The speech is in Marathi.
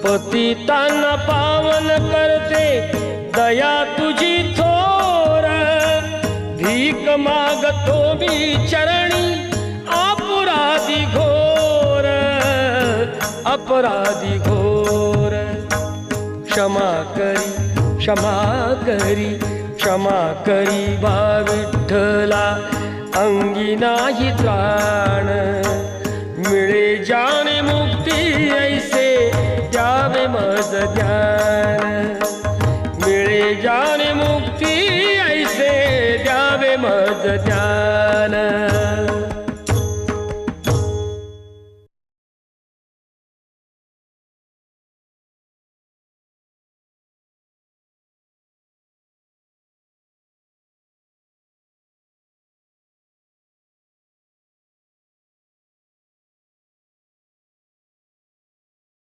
पतितांना पावन करते दया तुझी थोर, भीक मागतो मी चरणी अपराधी घोर, अपराधी घोर। क्षमा करी क्षमा करी क्षमा करी बा विठ्ठला, अंगी नाही त्राण, मिळे जाने मुक्ती ऐसे द्यावे मज ध्यान।